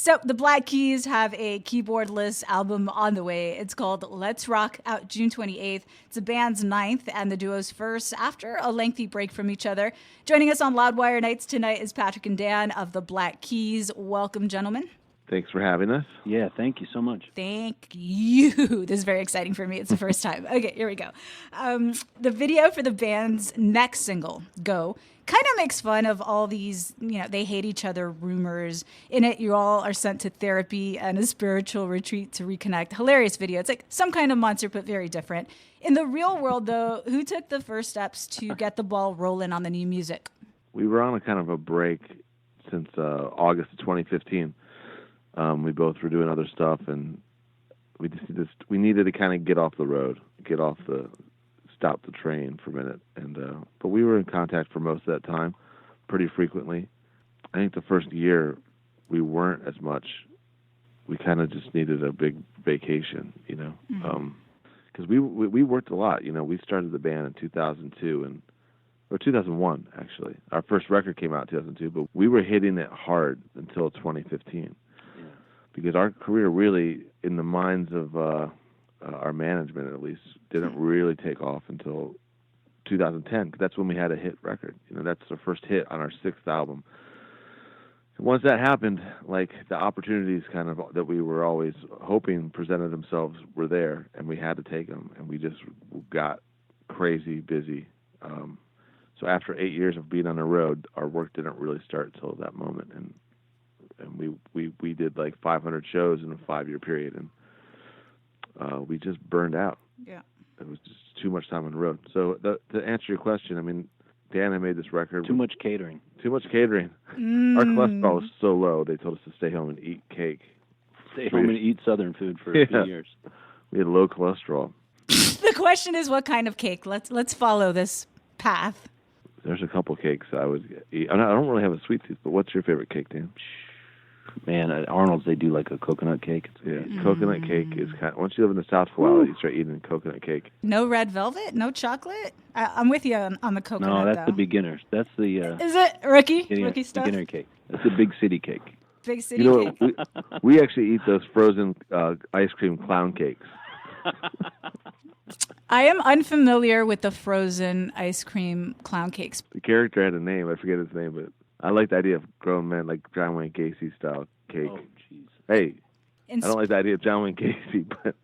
So the Black Keys have a keyboardless album on the way. It's called Let's Rock, out June 28th. It's the band's ninth and the duo's first after a lengthy break from each other. Joining us on Loudwire Nights tonight is Patrick and Dan of the Black Keys. Welcome, gentlemen. Thanks for having us. Yeah, thank you so much. Thank you. This is very exciting for me. It's the first time. Okay, here we go. The video for the band's next single, Go, kind of makes fun of all these, they hate each other rumors. In it, you all are sent to therapy and a spiritual retreat to reconnect. Hilarious video. It's like some kind of monster, but very different. In the real world, though, who took the first steps to get the ball rolling on the new music? We were on a kind of a break since August of 2015. We both were doing other stuff, and we needed to kind of get off the road, stop the train for a minute. And but we were in contact for most of that time, pretty frequently. I think the first year we weren't as much. We kind of just needed a big vacation, because we worked a lot. We started the band in 2002 or 2001 actually. Our first record came out in 2002, but we were hitting it hard until 2015. Because our career really, in the minds of our management at least, didn't really take off until 2010. Because that's when we had a hit record. That's the first hit on our sixth album. And once that happened, the opportunities kind of that we were always hoping presented themselves were there, and we had to take them. And we just got crazy busy. So after 8 years of being on the road, our work didn't really start until that moment. And we did 500 shows in a 5-year period, and we just burned out. Yeah, it was just too much time on the road. So to answer your question, I mean, Dan and I made this record. Too much catering. Our cholesterol was so low, they told us to stay home and eat cake. Stay home and eat Southern food for a few years. We had low cholesterol. The question is, what kind of cake? Let's follow this path. There's a couple cakes I would eat. I don't really have a sweet tooth, but what's your favorite cake, Dan? Man, at Arnold's they do a coconut cake. Coconut cake is once you live in the South for a while, you start eating coconut cake. No red velvet, no chocolate. I'm with you on the coconut. No, that's the beginners. That's the. Is it rookie stuff? Beginner cake. That's the big city cake. Big city cake. We actually eat those frozen ice cream clown cakes. I am unfamiliar with the frozen ice cream clown cakes. The character had a name. I forget his name, but I like the idea of grown men, like John Wayne Gacy style cake. Oh, jeez. Hey, I don't like the idea of John Wayne Gacy, but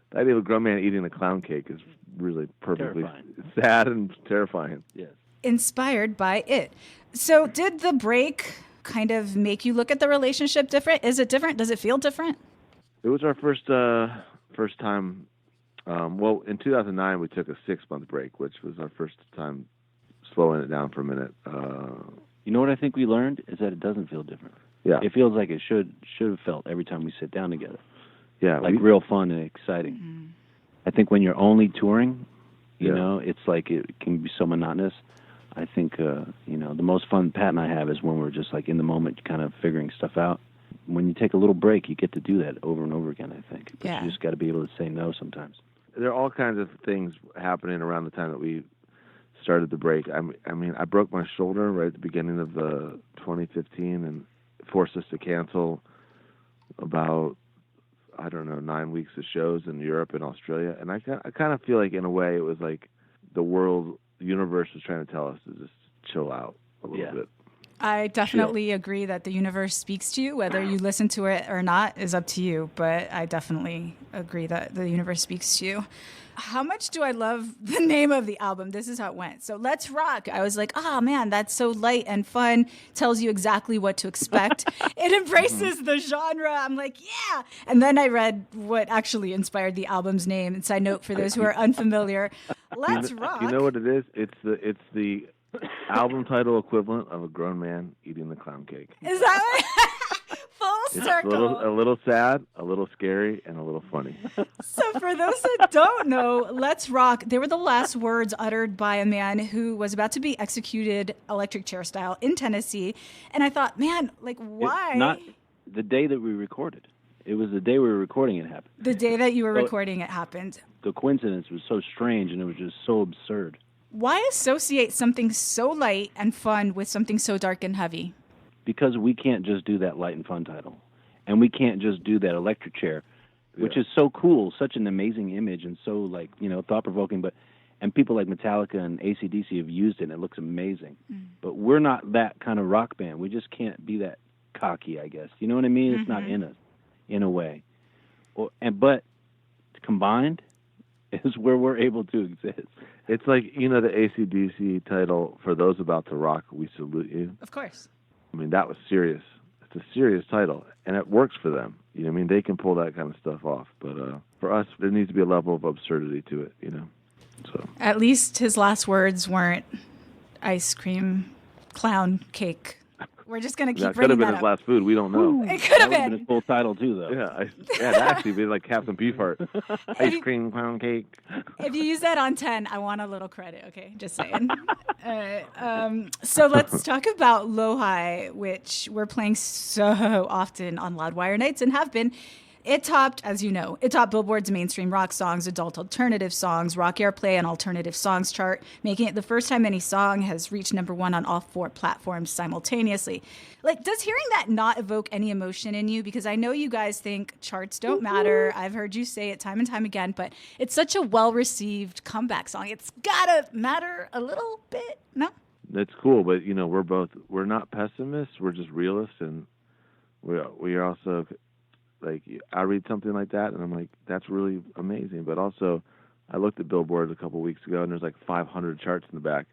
the idea of a grown man eating a clown cake is really perfectly sad and terrifying. Yes. Inspired by it. So did the break kind of make you look at the relationship different? Is it different? Does it feel different? It was our first time. Well, in 2009, we took a 6-month break, which was our first time slowing it down for a minute. You know what I think we learned is that it doesn't feel different. Yeah. It feels like it should have felt every time we sit down together. Yeah. Real fun and exciting. Mm-hmm. I think when you're only touring, you know, it's it can be so monotonous. I think, the most fun Pat and I have is when we're just in the moment kind of figuring stuff out. When you take a little break, you get to do that over and over again, I think. But you just got to be able to say no sometimes. There are all kinds of things happening around the time that we started the break. I mean, I broke my shoulder right at the beginning of 2015 and forced us to cancel about, 9 weeks of shows in Europe and Australia. And I kind of feel in a way, it was the universe was trying to tell us to just chill out a little bit. I definitely agree that the universe speaks to you. Whether you listen to it or not is up to you. But I definitely agree that the universe speaks to you. How much do I love the name of the album? This is how it went. So Let's Rock. I was like, oh, man, that's so light and fun. Tells you exactly what to expect. It embraces the genre. I'm like, yeah. And then I read what actually inspired the album's name. And side note for those who are unfamiliar, Let's Rock. You know what it is? It's the album title equivalent of a grown man eating the clown cake. Is that what? Full circle. A little sad, a little scary, and a little funny. So for those that don't know, Let's Rock, they were the last words uttered by a man who was about to be executed electric chair style in Tennessee. And I thought, man, why? Not the day that we recorded. It was the day we were recording it happened. The day that you were recording it happened. The coincidence was so strange, and it was just so absurd. Why associate something so light and fun with something so dark and heavy? Because we can't just do that light and fun title. and we can't just do that electric chair, which is so cool, such an amazing image, and so like thought-provoking. And people like Metallica and AC/DC have used it, and it looks amazing. But we're not that kind of rock band. We just can't be that cocky, I guess. You know what I mean? It's not in us, in a way. But combined is where we're able to exist. It's like, the AC/DC title, For Those About to Rock, We Salute You. Of course. I mean, that was serious. It's a serious title, and it works for them. You know what I mean? They can pull that kind of stuff off. But for us, there needs to be a level of absurdity to it, So At least his last words weren't ice cream clown cake. We're just going to keep bringing that could have been his last food. We don't know. It could have been his full title, too, though. Yeah, it'd actually be like Captain Beefheart. Ice cream clown cake. If you use that on 10, I want a little credit, okay? Just saying. So let's talk about Lo-Hi, which we're playing so often on Loudwire nights and have been. It topped, as you know, Billboard's mainstream rock songs, adult alternative songs, rock airplay, and alternative songs chart, making it the first time any song has reached #1 on all 4 platforms simultaneously. Like, does hearing that not evoke any emotion in you? Because I know you guys think charts don't matter. I've heard you say it time and time again, but it's such a well-received comeback song. It's gotta matter a little bit, no? That's cool, but, we're not pessimists. We're just realists, and we are also... Like, I read something like that, and I'm like, that's really amazing. But also, I looked at Billboard a couple of weeks ago, and there's like 500 charts in the back.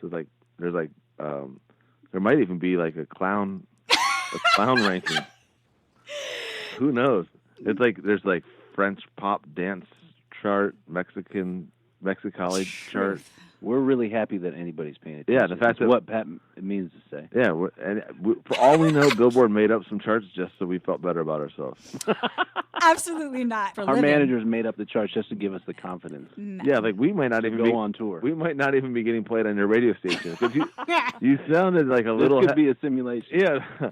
So like, there's like, there might even be like a clown ranking. Who knows? It's like there's like French pop dance chart, Mexicali chart. We're really happy that anybody's paying attention. Yeah, the fact that what Pat means to say. Yeah, for all we know, Billboard made up some charts just so we felt better about ourselves. Absolutely not. Our managers made up the charts just to give us the confidence. No. Yeah, like we might not even go on tour. We might not even be getting played on your radio station. You sounded like a little. This could be a simulation. Yeah.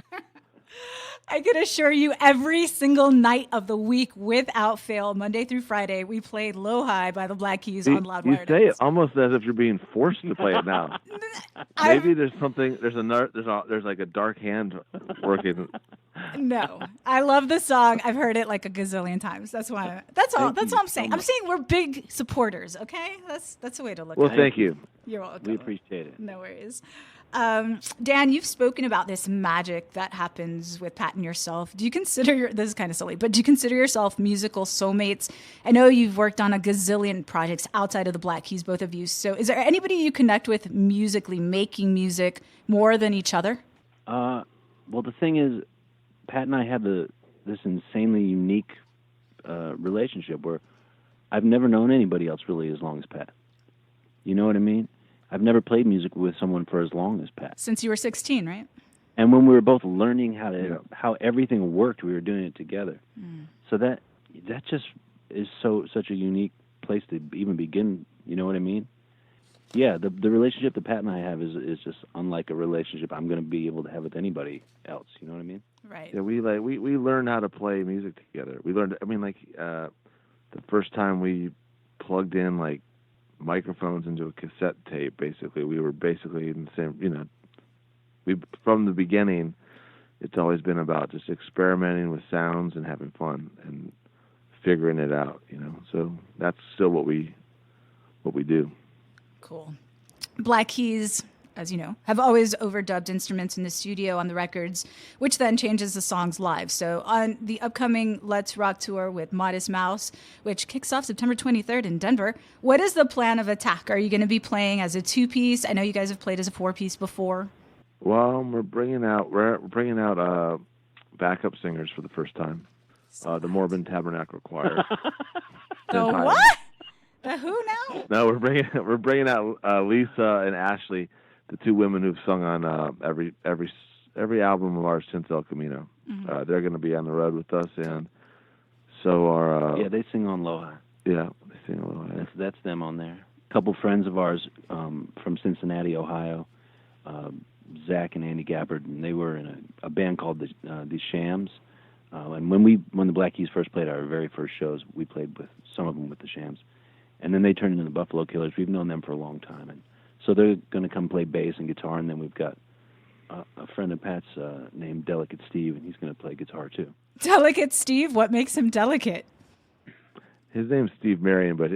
I can assure you, every single night of the week, without fail, Monday through Friday, we played Lo-Hi by the Black Keys on Loudwire. You say it almost as if you're being forced to play it now. Maybe there's something. There's like a dark hand working. No, I love the song. I've heard it like a gazillion times. That's why. That's all I'm saying. I'm saying we're big supporters. Okay, that's the way to look at it. Well, thank you. You're welcome. We appreciate it. No worries. Dan, you've spoken about this magic that happens with Pat and yourself. Do you consider this is kind of silly, but do you consider yourself musical soulmates? I know you've worked on a gazillion projects outside of the Black Keys, both of you. So is there anybody you connect with musically, making music more than each other? Well, the thing is, Pat and I have this insanely unique relationship where I've never known anybody else really as long as Pat. You know what I mean? I've never played music with someone for as long as Pat. Since you were 16, right? And when we were both learning how everything worked, we were doing it together. So that just is such a unique place to even begin. You know what I mean? Yeah, the relationship that Pat and I have is just unlike a relationship I'm going to be able to have with anybody else. You know what I mean? Right. Yeah, we learned how to play music together. We learned. I mean, like the first time we plugged in like microphones into a cassette tape. Basically, we were basically in the same. We from the beginning, it's always been about just experimenting with sounds and having fun and figuring it out. So that's still what we do. Cool. Black Keys, as you know, have always overdubbed instruments in the studio on the records, which then changes the songs live. So on the upcoming Let's Rock tour with Modest Mouse, which kicks off September 23rd in Denver, what is the plan of attack? Are you going to be playing as a 2-piece? I know you guys have played as a 4-piece before. Well, we're bringing out backup singers for the first time. The Mormon Tabernacle Choir. The what? The who now? No, we're bringing out Lisa and Ashley, the two women who've sung on every album of ours since El Camino. Mm-hmm. They're going to be on the road with us, and so are they sing on Lo-Hi. Yeah, they sing on Lo-Hi. That's them on there. A couple friends of ours from Cincinnati, Ohio, Zach and Andy Gabbard, and they were in a band called the Shams. And when the Black Keys first played our very first shows, we played with some of them with the Shams. And then they turned into the Buffalo Killers. We've known them for a long time. And so they're going to come play bass and guitar. And then we've got a friend of Pat's named Delicate Steve, and he's going to play guitar too. Delicate Steve? What makes him delicate? His name's Steve Marion, but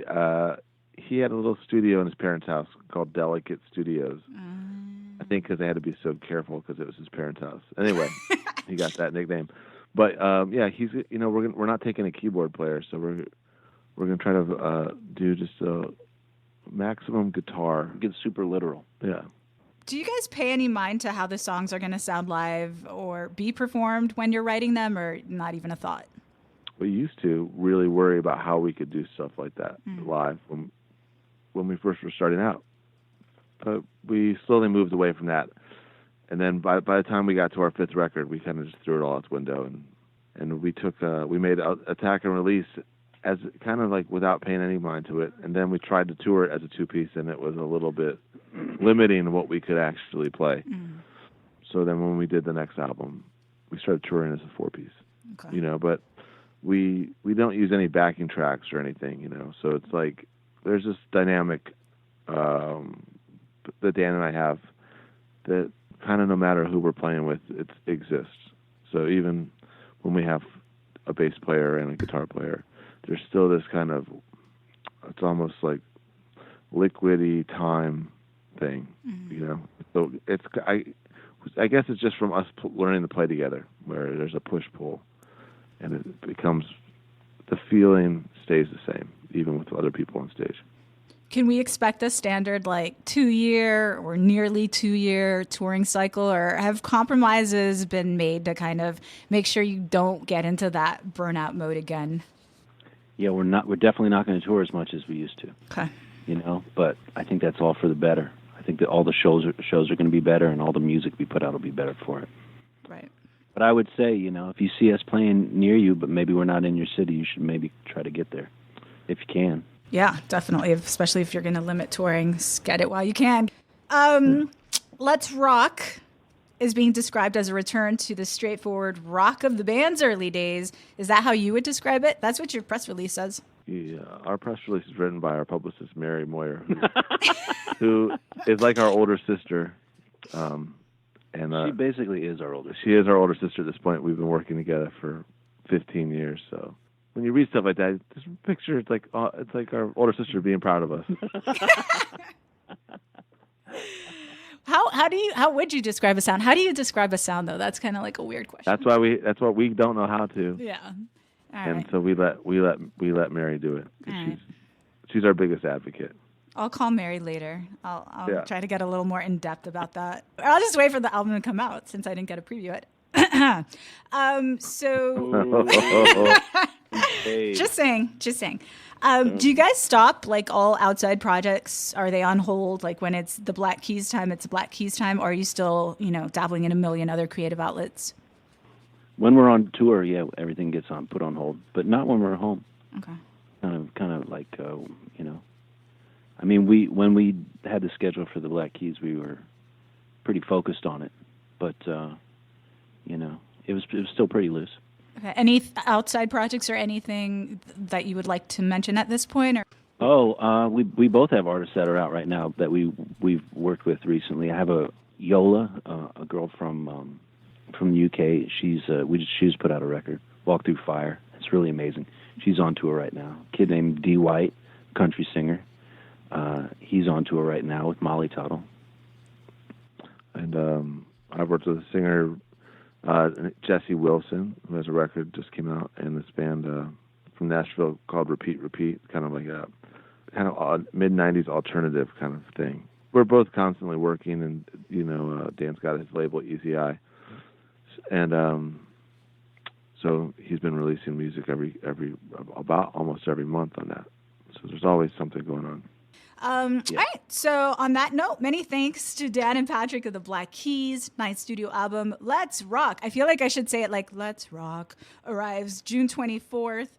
he had a little studio in his parents' house called Delicate Studios. I think because they had to be so careful because it was his parents' house. Anyway, he got that nickname. But yeah, he's we're not taking a keyboard player, so we're gonna try to do just a maximum guitar. Get super literal. Yeah. Do you guys pay any mind to how the songs are going to sound live or be performed when you're writing them, or not even a thought? We used to really worry about how we could do stuff like that live when we first were starting out. But we slowly moved away from that. And then by the time we got to our fifth record, we kind of just threw it all out the window. And we made Attack and Release as kind of like without paying any mind to it. And then we tried to tour it as a two-piece, and it was a little bit limiting what we could actually play. So then when we did the next album, we started touring as a four-piece. Okay. But we don't use any backing tracks or anything, So it's like there's this dynamic that Dan and I have that kind of no matter who we're playing with, it exists. So even when we have a bass player and a guitar player, there's still this kind of, it's almost like liquidy time thing, So I guess it's just from us learning to play together, where there's a push-pull, and it becomes, the feeling stays the same, even with other people on stage. Can we expect a standard 2-year or nearly 2-year touring cycle, or have compromises been made to kind of make sure you don't get into that burnout mode again? Yeah, we're definitely not going to tour as much as we used to. Okay. But I think that's all for the better. I think that all the shows are going to be better, and all the music we put out will be better for it. Right. But I would say, if you see us playing near you, but maybe we're not in your city, you should maybe try to get there, if you can. Yeah, definitely, especially if you're going to limit touring. Get it while you can. Let's Rock is being described as a return to the straightforward rock of the band's early days. Is that how you would describe it? That's what your press release says. Yeah, our press release is written by our publicist, Mary Moyer, who is like our older sister. She basically is our older sister. She is our older sister at this point. We've been working together for 15 years, so when you read stuff like that, this picture, it's like our older sister being proud of us. How would you describe a sound? How do you describe a sound though? That's kind of like a weird question. That's what we don't know how to. Yeah. All and right. so we let Mary do it. Right. She's our biggest advocate. I'll call Mary later. I'll try to get a little more in depth about that. I'll just wait for the album to come out since I didn't get a preview it. Just saying. Do you guys stop all outside projects? Are they on hold? When it's the Black Keys time, it's the Black Keys time? Or are you still, dabbling in a million other creative outlets? When we're on tour, yeah, everything gets put on hold, but not when we're home. Okay. Kind of like, I mean, when we had the schedule for the Black Keys, we were pretty focused on it, but it was still pretty loose. Okay. Any outside projects or anything that you would like to mention at this point? Or? We both have artists that are out right now that we've worked with recently. I have a Yola, a girl from the UK. She's put out a record, Walk Through Fire. It's really amazing. She's on tour right now. A kid named D. White, country singer. He's on tour right now with Molly Tuttle. And I've worked with a singer, Jesse Wilson, who has a record just came out, and this band from Nashville called Repeat Repeat, kind of like a mid-'90s alternative kind of thing. We're both constantly working, and Dan's got his label Easy Eye, and so he's been releasing music about almost every month on that. So there's always something going on. All right. So on that note, many thanks to Dan and Patrick of the Black Keys' ninth studio album, Let's Rock. I feel like I should say it like Let's Rock arrives June 24th.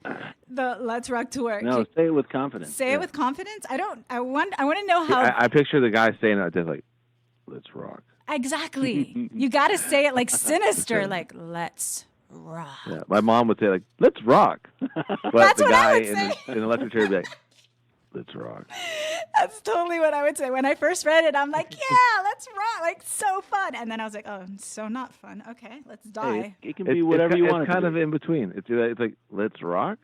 The Let's Rock tour. No, say it with confidence. Say it with confidence? I want to know how. I picture the guy saying it like, Let's Rock. Exactly. You got to say it like sinister, like Let's Rock. Yeah, my mom would say Let's rock. But That's the what guy I would say. in the electric chair would be like, Let's rock. That's totally what I would say. When I first read it, I'm like, yeah, let's rock. Like, so fun. And then I was like, oh, so not fun. Okay, let's die. Hey, it can be whatever you want. It's kind of in between. It's like, let's rock.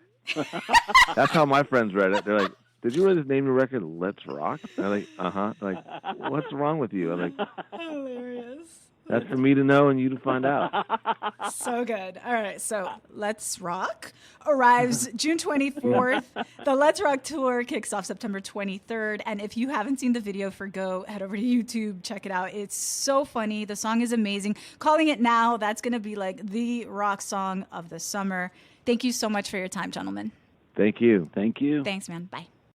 That's how my friends read it. They're like, did you really just name your record Let's Rock? And I'm like, uh-huh. Like, what's wrong with you? I'm like, Hilarious. that's for me to know and you to find out. So good. All right. So Let's Rock arrives June 24th. The Let's Rock tour kicks off September 23rd. And if you haven't seen the video for Go, head over to YouTube, check it out. It's so funny. The song is amazing. Calling It Now, that's going to be like the rock song of the summer. Thank you so much for your time, gentlemen. Thank you. Thank you. Thanks, man. Bye.